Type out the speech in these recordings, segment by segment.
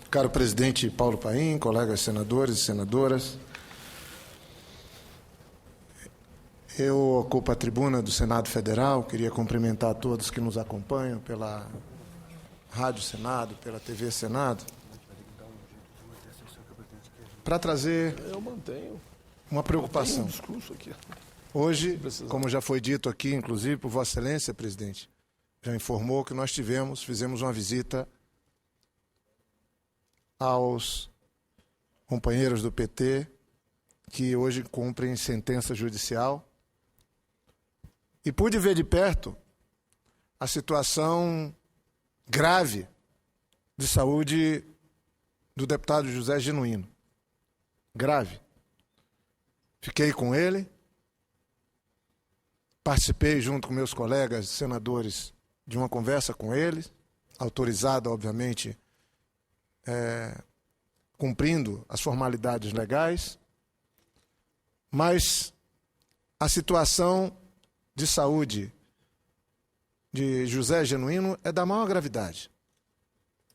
Caro presidente Paulo Paim, colegas senadores e senadoras, eu ocupo a tribuna do Senado Federal, queria cumprimentar a todos que nos acompanham pela Rádio Senado, pela TV Senado, para trazer uma preocupação. Hoje, como já foi dito aqui, inclusive por Vossa Excelência, presidente, já informou que nós fizemos uma visita aos companheiros do PT que hoje cumprem sentença judicial e pude ver de perto a situação grave de saúde do deputado José Genuíno. Grave. Fiquei com ele, participei junto com meus colegas senadores de uma conversa com ele, autorizada, obviamente, cumprindo as formalidades legais, mas a situação de saúde de José Genuíno é da maior gravidade.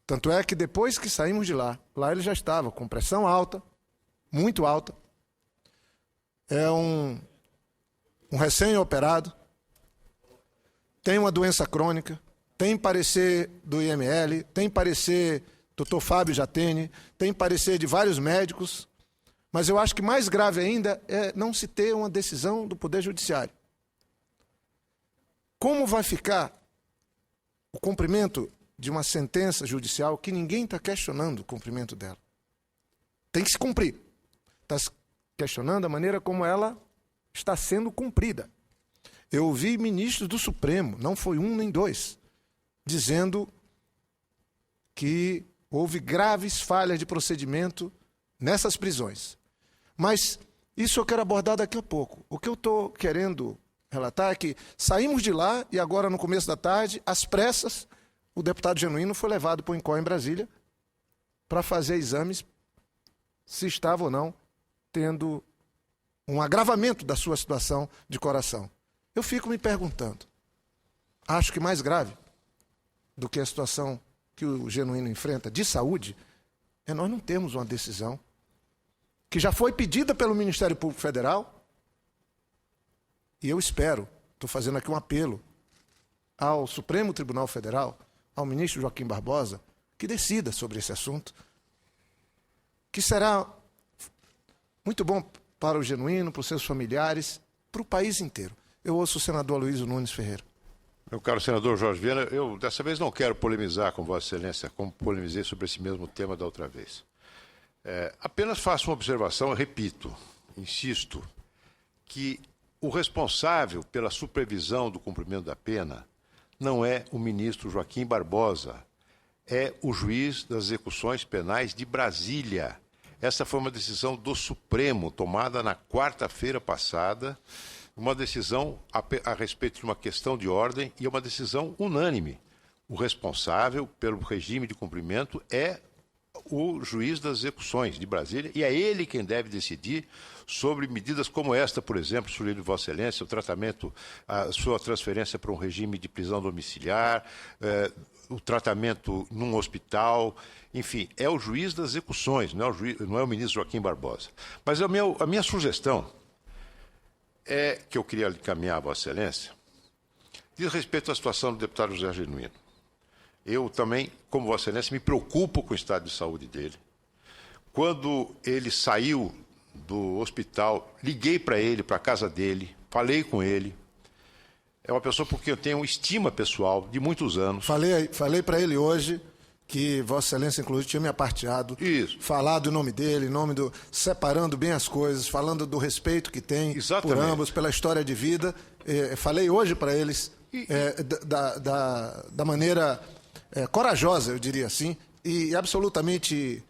Tanto é que depois que saímos de lá ele já estava com pressão alta, muito alta, é um recém-operado, tem uma doença crônica, tem parecer do IML, tem parecer Dr. Fábio Jatene, tem parecer de vários médicos, mas eu acho que mais grave ainda é não se ter uma decisão do Poder Judiciário. Como vai ficar o cumprimento de uma sentença judicial que ninguém está questionando o cumprimento dela? Tem que se cumprir. Está questionando a maneira como ela está sendo cumprida. Eu ouvi ministros do Supremo, não foi um nem dois, dizendo que houve graves falhas de procedimento nessas prisões. Mas isso eu quero abordar daqui a pouco. O que eu estou querendo relatar é que saímos de lá e agora, no começo da tarde, às pressas, o deputado Genuíno foi levado para o INCOR em Brasília para fazer exames se estava ou não tendo um agravamento da sua situação de coração. Eu fico me perguntando, acho que mais grave do que a situação que o Genuíno enfrenta de saúde, é nós não temos uma decisão que já foi pedida pelo Ministério Público Federal, e eu espero, estou fazendo aqui um apelo ao Supremo Tribunal Federal, ao ministro Joaquim Barbosa, que decida sobre esse assunto, que será muito bom para o Genuíno, para os seus familiares, para o país inteiro. Eu ouço o senador Aloysio Nunes Ferreira. Meu caro senador Jorge Viana, eu dessa vez não quero polemizar com Vossa Excelência, como polemizei sobre esse mesmo tema da outra vez. Apenas faço uma observação, eu repito, insisto, que o responsável pela supervisão do cumprimento da pena não é o ministro Joaquim Barbosa, é o juiz das execuções penais de Brasília. Essa foi uma decisão do Supremo, tomada na quarta-feira passada, uma decisão a respeito de uma questão de ordem e uma decisão unânime. O responsável pelo regime de cumprimento é o juiz das execuções de Brasília e é ele quem deve decidir sobre medidas como esta, por exemplo, sugerido de Vossa Excelência, o tratamento, a sua transferência para um regime de prisão domiciliar, o tratamento num hospital, enfim, é o juiz das execuções, não é o ministro Joaquim Barbosa. Mas a minha sugestão que eu queria encaminhar a Vossa Excelência, diz respeito à situação do deputado José Genuíno. Eu também, como Vossa Excelência, me preocupo com o estado de saúde dele. Quando ele saiu do hospital, liguei para ele, para a casa dele, falei com ele. É uma pessoa por quem eu tenho estima pessoal de muitos anos. Falei para ele hoje que Vossa Excelência, inclusive, tinha me aparteado. Isso. Falado o nome dele, separando bem as coisas, falando do respeito que tem por ambos, pela história de vida. Falei hoje para eles da maneira corajosa, eu diria assim, e absolutamente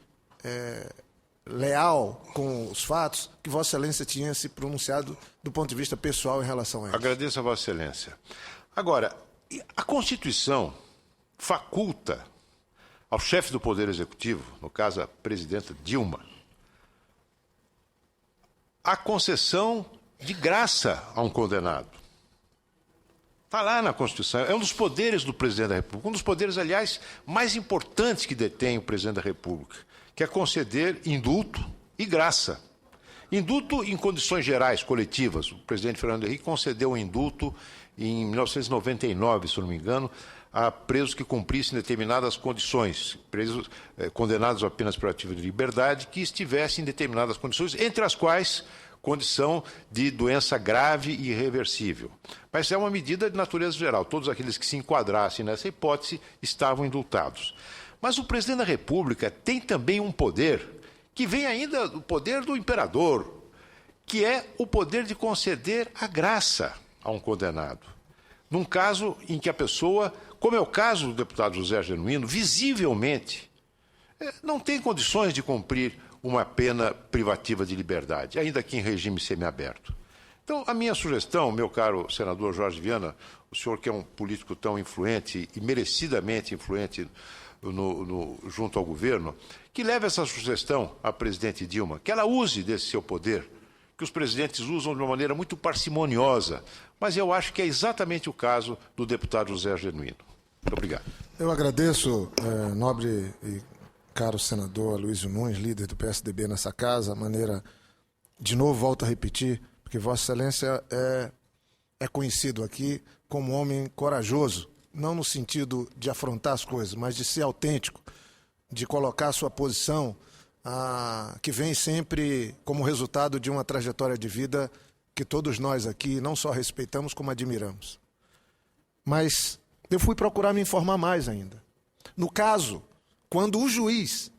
leal com os fatos que Vossa Excelência tinha se pronunciado do ponto de vista pessoal em relação a eles. Agradeço a Vossa Excelência. Agora, a Constituição faculta ao chefe do Poder Executivo, no caso a presidenta Dilma, a concessão de graça a um condenado. Está lá na Constituição. É um dos poderes do presidente da República. Um dos poderes, aliás, mais importantes que detém o presidente da República, que é conceder indulto e graça. Indulto em condições gerais, coletivas. O presidente Fernando Henrique concedeu um indulto em 1999, se não me engano, a presos que cumprissem determinadas condições, presos condenados a penas privativas de liberdade, que estivessem em determinadas condições, entre as quais condição de doença grave e irreversível. Mas é uma medida de natureza geral. Todos aqueles que se enquadrassem nessa hipótese estavam indultados. Mas o presidente da República tem também um poder, que vem ainda do poder do imperador, que é o poder de conceder a graça a um condenado. Num caso em que a pessoa, como é o caso do deputado José Genuíno, visivelmente não tem condições de cumprir uma pena privativa de liberdade, ainda que em regime semiaberto. Então, a minha sugestão, meu caro senador Jorge Viana, o senhor que é um político tão influente e merecidamente influente junto ao governo, que leve essa sugestão à presidente Dilma, que ela use desse seu poder, que os presidentes usam de uma maneira muito parcimoniosa, mas eu acho que é exatamente o caso do deputado José Genuíno. Muito obrigado. Eu agradeço, nobre e caro senador Aloysio Nunes, líder do PSDB nessa casa, a maneira, de novo, volto a repetir, porque Vossa Excelência é conhecido aqui como homem corajoso, não no sentido de afrontar as coisas, mas de ser autêntico, de colocar a sua posição, que vem sempre como resultado de uma trajetória de vida que todos nós aqui não só respeitamos, como admiramos. Mas eu fui procurar me informar mais ainda. No caso, quando o juiz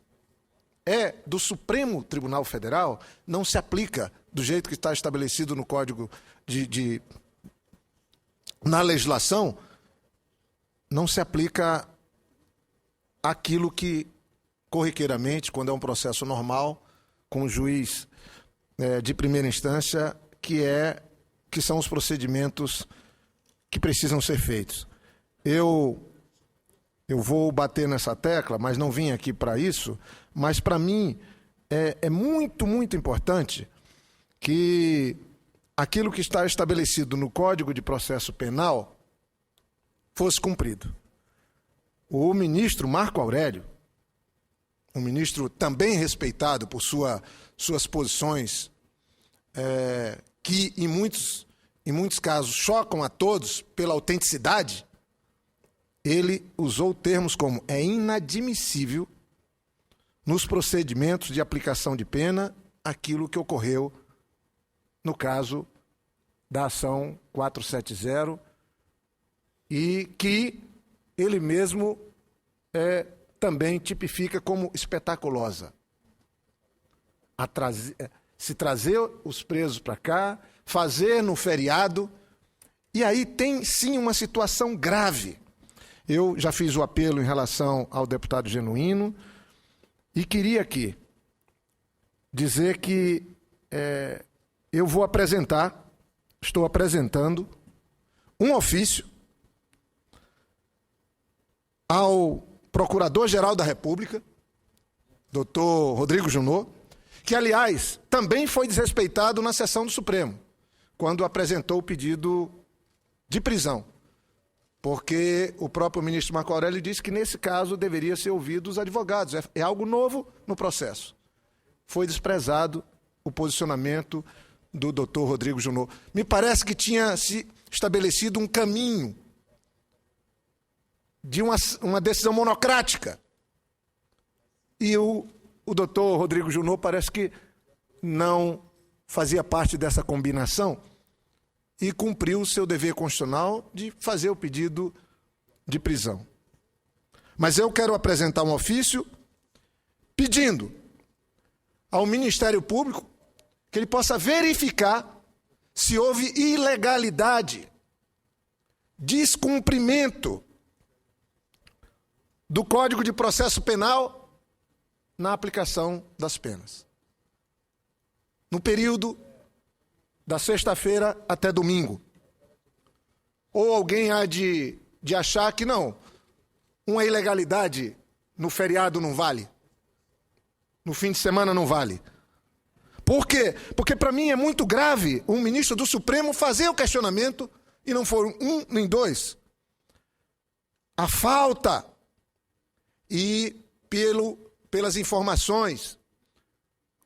é do Supremo Tribunal Federal, não se aplica do jeito que está estabelecido no Código na legislação, não se aplica aquilo que, corriqueiramente, quando é um processo normal, com o juiz de primeira instância, que são os procedimentos que precisam ser feitos. Eu vou bater nessa tecla, mas não vim aqui para isso, mas para mim é muito, muito importante que aquilo que está estabelecido no Código de Processo Penal fosse cumprido. O ministro Marco Aurélio, um ministro também respeitado por suas posições, que em muitos casos chocam a todos pela autenticidade, ele usou termos como é inadmissível nos procedimentos de aplicação de pena aquilo que ocorreu no caso da ação 470 e que ele mesmo também tipifica como espetaculosa. Se trazer os presos para cá, fazer no feriado, e aí tem sim uma situação grave. Eu já fiz o apelo em relação ao deputado Genuíno e queria aqui dizer que eu estou apresentando um ofício ao Procurador-Geral da República, doutor Rodrigo Junot, que, aliás, também foi desrespeitado na sessão do Supremo, quando apresentou o pedido de prisão, porque o próprio ministro Marco Aurélio disse que, nesse caso, deveria ser ouvido os advogados. É algo novo no processo. Foi desprezado o posicionamento do doutor Rodrigo Junot. Me parece que tinha se estabelecido um caminho de uma decisão monocrática. E o doutor Rodrigo Junot parece que não fazia parte dessa combinação e cumpriu o seu dever constitucional de fazer o pedido de prisão. Mas eu quero apresentar um ofício pedindo ao Ministério Público que ele possa verificar se houve ilegalidade, descumprimento do Código de Processo Penal na aplicação das penas. No período da sexta-feira até domingo. Ou alguém há de achar que não, uma ilegalidade no feriado não vale, no fim de semana não vale. Por quê? Porque para mim é muito grave um ministro do Supremo fazer o questionamento e não foram um nem dois. A falta e pelas informações,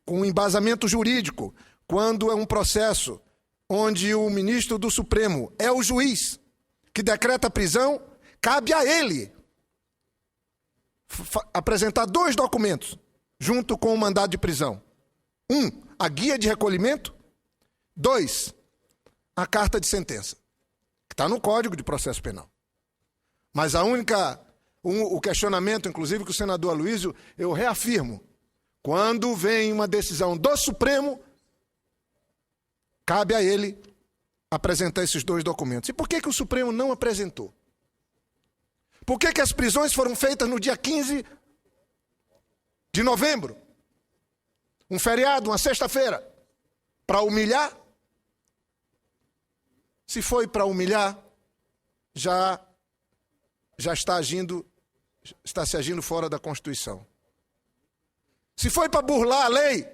com embasamento jurídico, quando é um processo onde o ministro do Supremo é o juiz que decreta a prisão, cabe a ele apresentar 2 documentos junto com o mandado de prisão. 1, a guia de recolhimento. 2, a carta de sentença, que está no Código de Processo Penal. Mas o questionamento, inclusive, que o senador Aloysio, eu reafirmo, quando vem uma decisão do Supremo, cabe a ele apresentar esses 2 documentos. E por que o Supremo não apresentou? Por que as prisões foram feitas no dia 15 de novembro? Um feriado, uma sexta-feira. Para humilhar? Se foi para humilhar, já está se agindo fora da Constituição. Se foi para burlar a lei,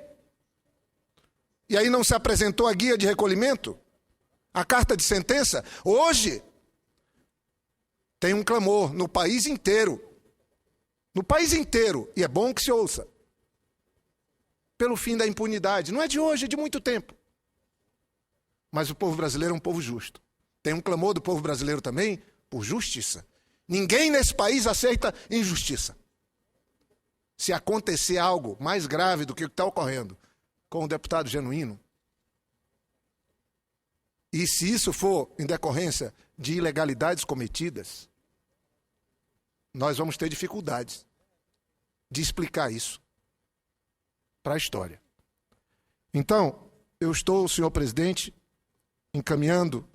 e aí não se apresentou a guia de recolhimento, a carta de sentença, hoje tem um clamor no país inteiro. No país inteiro, e é bom que se ouça, pelo fim da impunidade. Não é de hoje, é de muito tempo. Mas o povo brasileiro é um povo justo. Tem um clamor do povo brasileiro também por justiça. Ninguém nesse país aceita injustiça. Se acontecer algo mais grave do que o que está ocorrendo com o deputado Genuíno, e se isso for em decorrência de ilegalidades cometidas, nós vamos ter dificuldades de explicar isso para a história. Então, eu estou, senhor presidente, encaminhando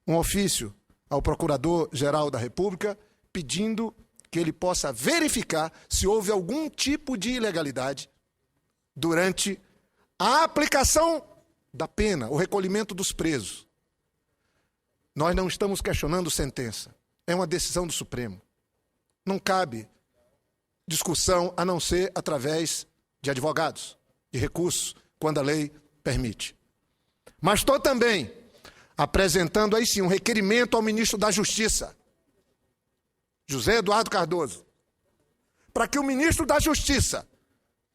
um ofício ao Procurador-Geral da República, pedindo que ele possa verificar se houve algum tipo de ilegalidade durante a aplicação da pena, o recolhimento dos presos. Nós não estamos questionando sentença. É uma decisão do Supremo. Não cabe discussão a não ser através de advogados, de recursos, quando a lei permite. Mas estou também apresentando aí sim um requerimento ao ministro da Justiça, José Eduardo Cardoso, para que o ministro da Justiça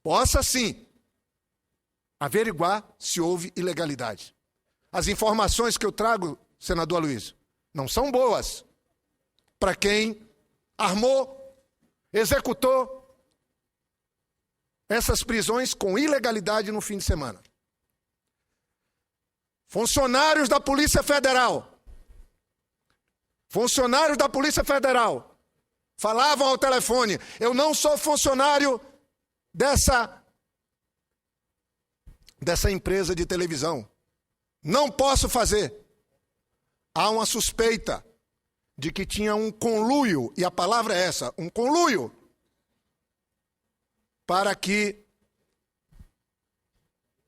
possa sim averiguar se houve ilegalidade. As informações que eu trago, senador Aloysio, não são boas para quem armou, executou essas prisões com ilegalidade no fim de semana. Funcionários da Polícia Federal falavam ao telefone: eu não sou funcionário dessa empresa de televisão, não posso fazer. Há uma suspeita de que tinha um conluio, e a palavra é essa, um conluio, para que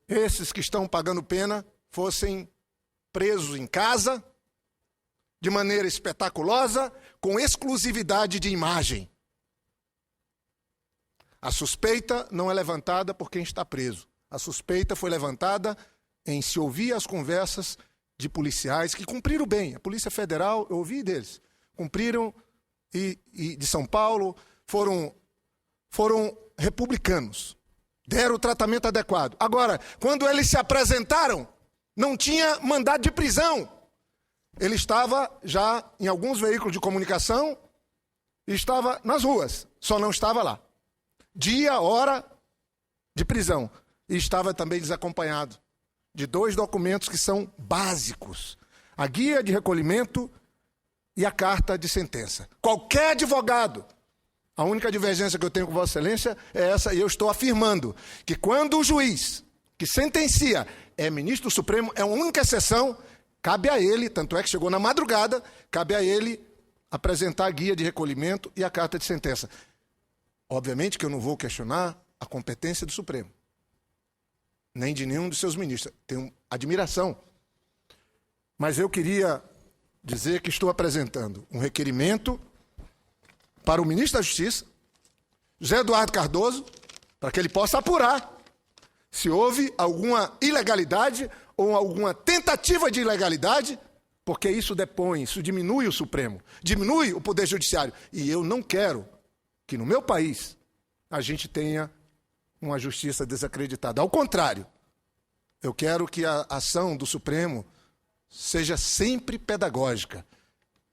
esses que estão pagando pena fossem presos em casa, de maneira espetaculosa, com exclusividade de imagem. A suspeita não é levantada por quem está preso. A suspeita foi levantada em se ouvir as conversas de policiais que cumpriram bem. A Polícia Federal, eu ouvi deles, cumpriram, e de São Paulo, foram republicanos, deram o tratamento adequado. Agora, quando eles se apresentaram, não tinha mandado de prisão. Ele estava já em alguns veículos de comunicação e estava nas ruas, só não estava lá. Dia, hora de prisão. E estava também desacompanhado de 2 documentos que são básicos: a guia de recolhimento e a carta de sentença. Qualquer advogado, a única divergência que eu tenho com Vossa Excelência é essa, e eu estou afirmando que quando o juiz que sentencia é ministro do Supremo, é uma única exceção, cabe a ele, tanto é que chegou na madrugada, cabe a ele apresentar a guia de recolhimento e a carta de sentença. Obviamente que eu não vou questionar a competência do Supremo, nem de nenhum dos seus ministros. Tenho admiração. Mas eu queria dizer que estou apresentando um requerimento para o ministro da Justiça, José Eduardo Cardoso, para que ele possa apurar se houve alguma ilegalidade ou alguma tentativa de ilegalidade porque isso depõe, isso diminui o Supremo, diminui o Poder Judiciário. E eu não quero que no meu país a gente tenha uma justiça desacreditada. Ao contrário, eu quero que a ação do Supremo seja sempre pedagógica,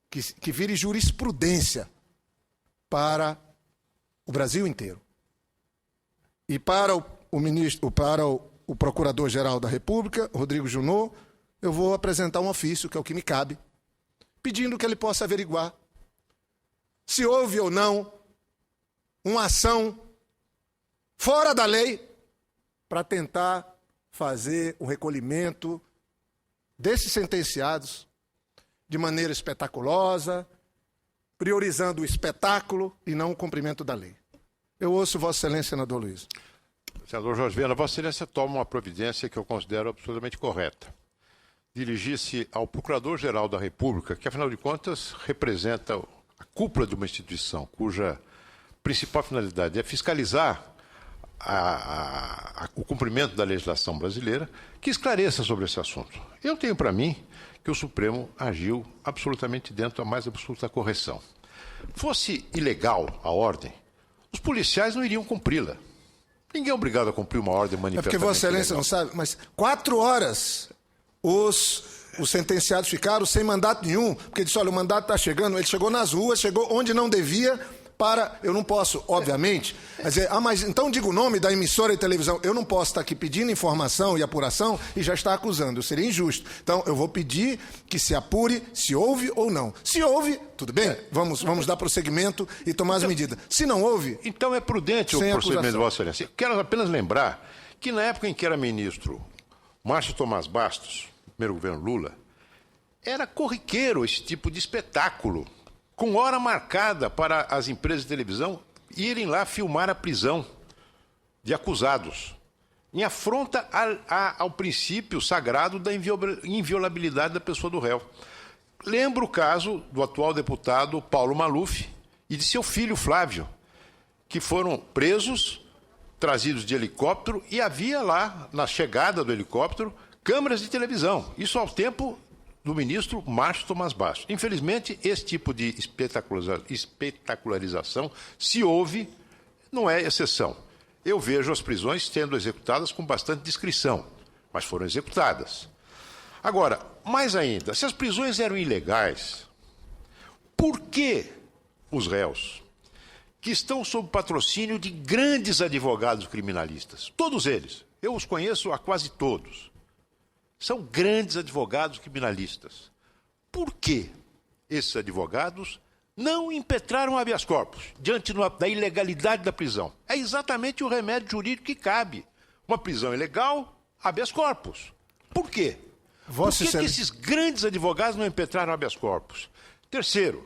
que vire jurisprudência para o Brasil inteiro. E para o Procurador-Geral da República, Rodrigo Junot, eu vou apresentar um ofício, que é o que me cabe, pedindo que ele possa averiguar se houve ou não uma ação fora da lei para tentar fazer o recolhimento desses sentenciados de maneira espetaculosa, priorizando o espetáculo e não o cumprimento da lei. Eu ouço Vossa Excelência, senador Luiz. Senador Jorge Viana, Vossa Excelência toma uma providência que eu considero absolutamente correta. Dirigir-se ao Procurador-Geral da República, que, afinal de contas, representa a cúpula de uma instituição cuja principal finalidade é fiscalizar o cumprimento da legislação brasileira, que esclareça sobre esse assunto. Eu tenho para mim que o Supremo agiu absolutamente dentro da mais absoluta correção. Fosse ilegal a ordem, os policiais não iriam cumpri-la. Ninguém é obrigado a cumprir uma ordem manifestamente É porque Vossa Excelência ilegal. não sabe, mas 4 horas os sentenciados ficaram sem mandato nenhum, porque disse, olha, o mandato está chegando, ele chegou nas ruas, chegou onde não devia, eu não posso, obviamente, dizer, mas então diga o nome da emissora de televisão. Eu não posso estar aqui pedindo informação e apuração e já está acusando, eu seria injusto. Então, eu vou pedir que se apure se houve ou não. Se houve, tudo bem, vamos dar prosseguimento e tomar as medidas. Se não houve... Então é prudente o procedimento de Vossa Excelência. Eu quero apenas lembrar que na época em que era ministro Márcio Tomás Bastos, primeiro governo Lula, era corriqueiro esse tipo de espetáculo, com hora marcada para as empresas de televisão irem lá filmar a prisão de acusados, em afronta ao princípio sagrado da inviolabilidade da pessoa do réu. Lembro o caso do atual deputado Paulo Maluf e de seu filho Flávio, que foram presos, trazidos de helicóptero, e havia lá, na chegada do helicóptero, câmeras de televisão. Isso ao tempo do ministro Márcio Tomás Bastos. Infelizmente, esse tipo de espetacularização, se houve, não é exceção. Eu vejo as prisões sendo executadas com bastante discrição, mas foram executadas. Agora, mais ainda, se as prisões eram ilegais, por que os réus, que estão sob patrocínio de grandes advogados criminalistas, todos eles, eu os conheço a quase todos, são grandes advogados criminalistas. Por que esses advogados não impetraram habeas corpus diante da ilegalidade da prisão? É exatamente o remédio jurídico que cabe. Uma prisão ilegal, habeas corpus. Por quê? Por que esses grandes advogados não impetraram habeas corpus? Terceiro,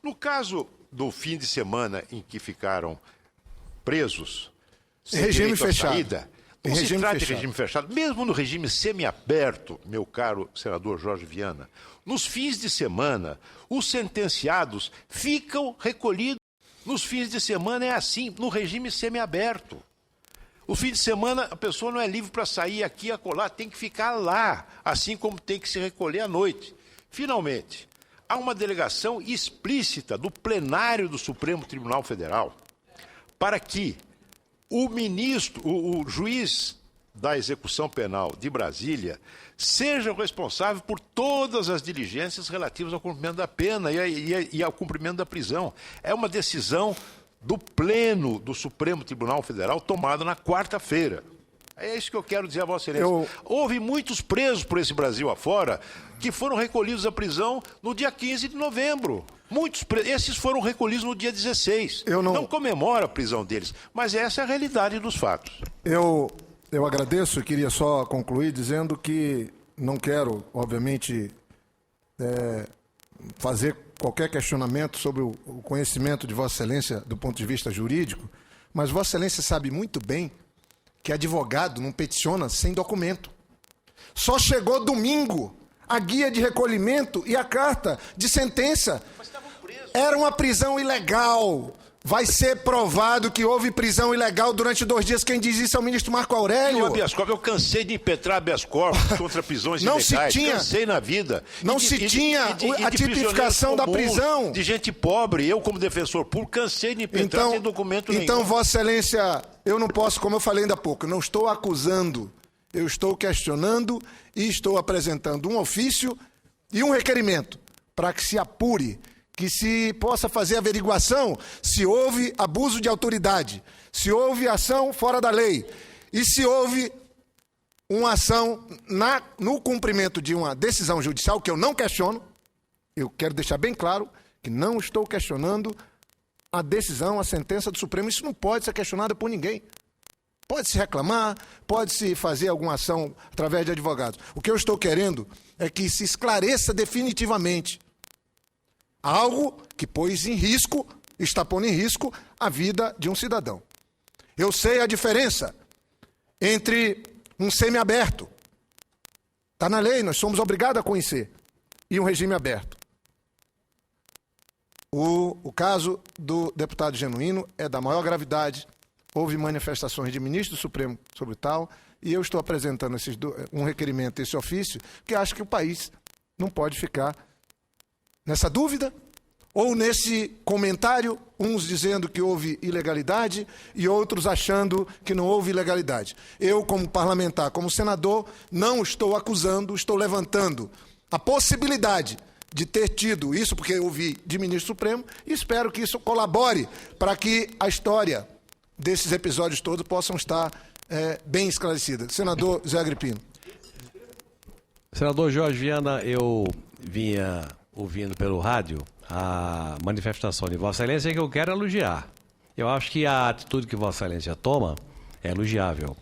no caso do fim de semana em que ficaram presos, sem regime fechado. Saída, não se trata de regime fechado, mesmo no regime semiaberto, meu caro senador Jorge Viana, nos fins de semana, os sentenciados ficam recolhidos. Nos fins de semana é assim, no regime semiaberto. O fim de semana a pessoa não é livre para sair aqui e acolá, tem que ficar lá, assim como tem que se recolher à noite. Finalmente, há uma delegação explícita do plenário do Supremo Tribunal Federal para que o juiz da execução penal de Brasília seja o responsável por todas as diligências relativas ao cumprimento da pena e ao cumprimento da prisão. É uma decisão do Pleno do Supremo Tribunal Federal tomada na quarta-feira. É isso que eu quero dizer a Vossa Excelência. Houve muitos presos por esse Brasil afora que foram recolhidos à prisão no dia 15 de novembro. Esses foram recolhidos no dia 16. Não comemora a prisão deles, mas essa é a realidade dos fatos. Eu agradeço e queria só concluir dizendo que não quero, obviamente, fazer qualquer questionamento sobre o conhecimento de Vossa Excelência do ponto de vista jurídico, mas Vossa Excelência sabe muito bem que advogado não peticiona sem documento. Só chegou domingo a guia de recolhimento e a carta de sentença. Era uma prisão ilegal. Vai ser provado que houve prisão ilegal durante 2 dias. Quem diz isso é o ministro Marco Aurélio. Eu cansei de impetrar habeas corpus contra prisões ilegais. Cansei na vida. Não se tinha a tipificação da prisão. De gente pobre. Eu, como defensor público, cansei de impetrar sem documento nenhum. Então, Vossa Excelência, eu não posso, como eu falei ainda há pouco, não estou acusando, eu estou questionando e estou apresentando um ofício e um requerimento para que se apure, que se possa fazer averiguação se houve abuso de autoridade, se houve ação fora da lei e se houve uma ação no cumprimento de uma decisão judicial, que eu não questiono. Eu quero deixar bem claro que não estou questionando a decisão, a sentença do Supremo. Isso não pode ser questionado por ninguém. Pode-se reclamar, pode-se fazer alguma ação através de advogados. O que eu estou querendo é que se esclareça definitivamente algo que está pondo em risco a vida de um cidadão. Eu sei a diferença entre um semiaberto, está na lei, nós somos obrigados a conhecer, e um regime aberto. O caso do deputado Genuíno é da maior gravidade, houve manifestações de ministro do Supremo sobre tal, e eu estou apresentando um requerimento, esse ofício, que acho que o país não pode ficar nessa dúvida, ou nesse comentário, uns dizendo que houve ilegalidade e outros achando que não houve ilegalidade. Eu, como parlamentar, como senador, não estou acusando, estou levantando a possibilidade de ter tido isso, porque eu ouvi de ministro Supremo, e espero que isso colabore para que a história desses episódios todos possam estar bem esclarecida. Senador Zé Agripino. Senador Jorge Viana, eu vinha ouvindo pelo rádio a manifestação de Vossa Excelência que eu quero elogiar. Eu acho que a atitude que Vossa Excelência toma é elogiável.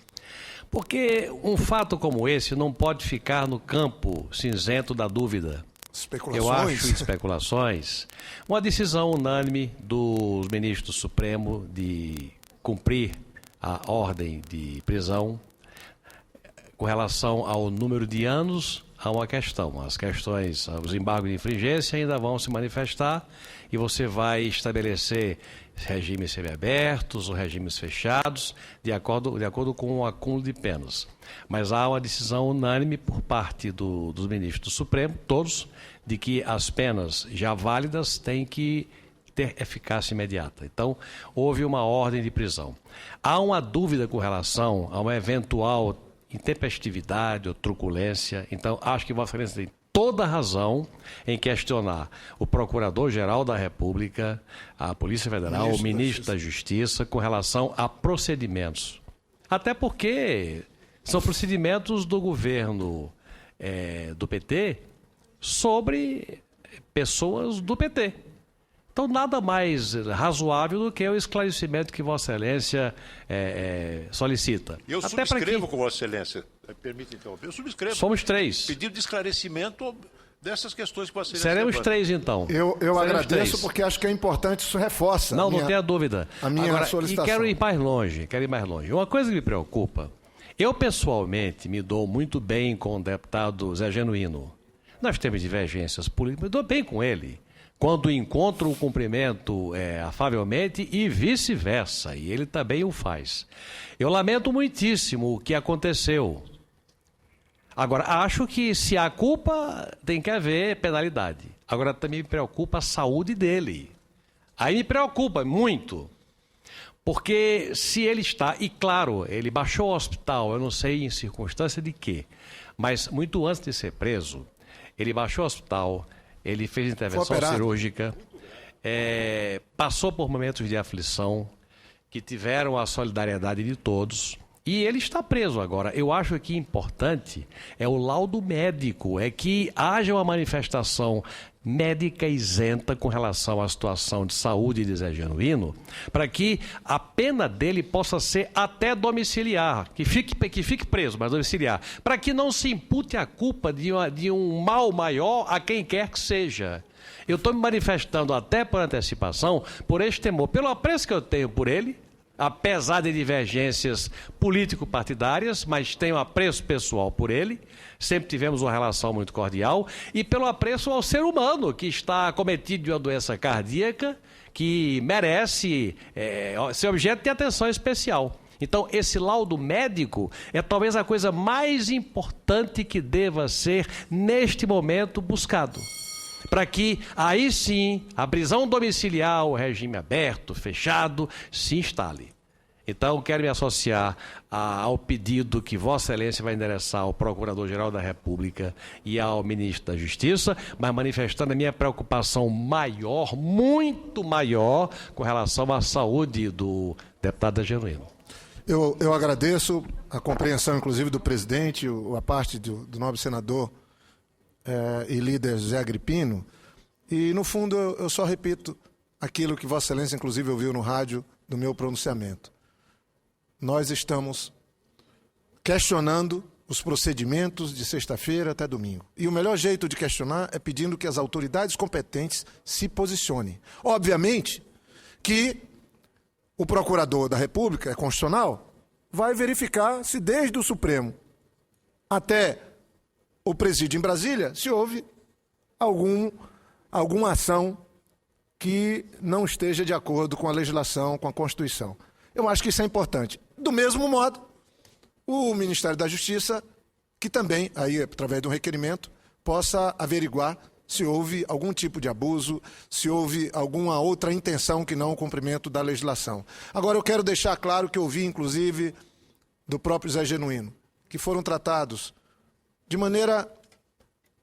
Porque um fato como esse não pode ficar no campo cinzento da dúvida. Especulações. Eu acho especulações. Uma decisão unânime dos ministros do Supremo de cumprir a ordem de prisão com relação ao número de anos. Há uma questão, as questões, os embargos de infringência ainda vão se manifestar e você vai estabelecer regimes semiabertos ou regimes fechados de acordo com o acúmulo de penas. Mas há uma decisão unânime por parte dos ministros do Supremo, todos, de que as penas já válidas têm que ter eficácia imediata. Então, houve uma ordem de prisão. Há uma dúvida com relação a uma eventual intempestividade ou truculência. Então, acho que Vossa Excelência tem toda a razão em questionar o Procurador-Geral da República, a Polícia Federal, o Ministro da Justiça, com relação a procedimentos. Até porque são procedimentos do governo do PT sobre pessoas do PT. Então, nada mais razoável do que o esclarecimento que Vossa Excelência solicita. Eu subscrevo com Vossa Excelência. Permite interromper. Eu subscrevo. Somos 3. Pedido de esclarecimento dessas questões que Vossa Excelência... Seremos 3, então. Eu agradeço porque acho que é importante, isso reforça. Não tenha dúvida. A minha solicitação. E quero ir mais longe, Uma coisa que me preocupa, eu pessoalmente me dou muito bem com o deputado Zé Genuíno. Nós temos divergências políticas, me dou bem com ele. Quando encontro o cumprimento afavelmente e vice-versa, e ele também o faz. Eu lamento muitíssimo o que aconteceu. Agora, acho que se há culpa, tem que haver penalidade. Agora, também me preocupa a saúde dele. Aí me preocupa muito, porque se ele está, e claro, ele baixou ao hospital, eu não sei em circunstância de quê, mas muito antes de ser preso, ele baixou ao hospital, ele fez intervenção cirúrgica, passou por momentos de aflição que tiveram a solidariedade de todos e ele está preso agora. Eu acho que importante é o laudo médico, é que haja uma manifestação médica isenta com relação à situação de saúde de Zé Genuíno, para que a pena dele possa ser até domiciliar, que fique preso, mas domiciliar, para que não se impute a culpa de um mal maior a quem quer que seja. Eu estou me manifestando até por antecipação, por este temor, pelo apreço que eu tenho por ele, apesar de divergências político-partidárias, mas tenho apreço pessoal por ele, sempre tivemos uma relação muito cordial, e pelo apreço ao ser humano que está acometido de uma doença cardíaca, que merece ser objeto de atenção especial. Então, esse laudo médico é talvez a coisa mais importante que deva ser, neste momento, buscado. Para que, aí sim, a prisão domiciliar, o regime aberto, fechado, se instale. Então, quero me associar ao pedido que Vossa Excelência vai endereçar ao Procurador-Geral da República e ao Ministro da Justiça, mas manifestando a minha preocupação maior, muito maior, com relação à saúde do deputado Genuíno. Eu agradeço a compreensão, inclusive, do presidente, a parte do nobre senador e líder José Agripino. E, no fundo, eu só repito aquilo que Vossa Excelência, inclusive, ouviu no rádio do meu pronunciamento. Nós estamos questionando os procedimentos de sexta-feira até domingo. E o melhor jeito de questionar é pedindo que as autoridades competentes se posicionem. Obviamente que o procurador da República, constitucional, vai verificar se desde o Supremo até o presídio em Brasília, se houve alguma ação que não esteja de acordo com a legislação, com a Constituição. Eu acho que isso é importante. Do mesmo modo, o Ministério da Justiça, que também, aí, através de um requerimento, possa averiguar se houve algum tipo de abuso, se houve alguma outra intenção que não o cumprimento da legislação. Agora, eu quero deixar claro que eu ouvi, inclusive, do próprio Zé Genuíno, que foram tratados de maneira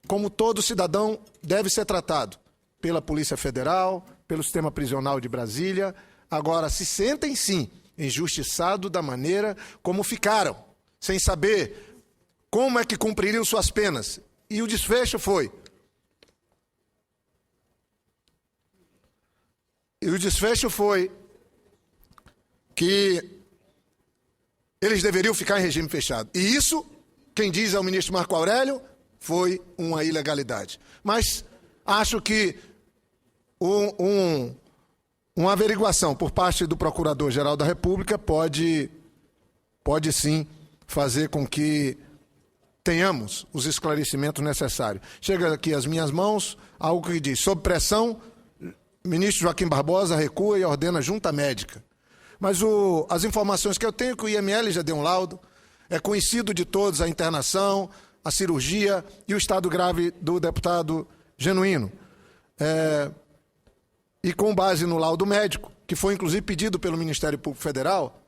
como todo cidadão deve ser tratado, pela Polícia Federal, pelo sistema prisional de Brasília. Agora, se sentem, sim, injustiçados da maneira como ficaram, sem saber como é que cumpririam suas penas. E o desfecho foi... que eles deveriam ficar em regime fechado. E isso, quem diz é o ministro Marco Aurélio, foi uma ilegalidade. Mas acho que uma averiguação por parte do Procurador-Geral da República pode sim fazer com que tenhamos os esclarecimentos necessários. Chega aqui às minhas mãos algo que diz: sob pressão, ministro Joaquim Barbosa recua e ordena junta médica. Mas as informações que eu tenho, que o IML já deu um laudo, é conhecido de todos a internação, a cirurgia e o estado grave do deputado Genuíno. E com base no laudo médico, que foi inclusive pedido pelo Ministério Público Federal,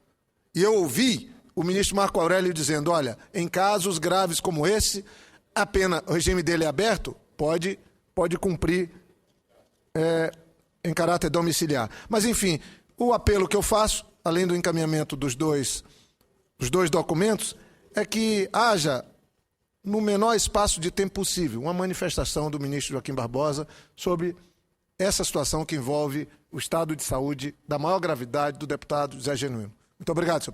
e eu ouvi o ministro Marco Aurélio dizendo: olha, em casos graves como esse, a pena, o regime dele é aberto, pode cumprir em caráter domiciliar. Mas, enfim, o apelo que eu faço, além do encaminhamento dos dois documentos, é que haja, no menor espaço de tempo possível, uma manifestação do ministro Joaquim Barbosa sobre essa situação que envolve o estado de saúde da maior gravidade do deputado Zé Genuíno. Muito obrigado, senhor.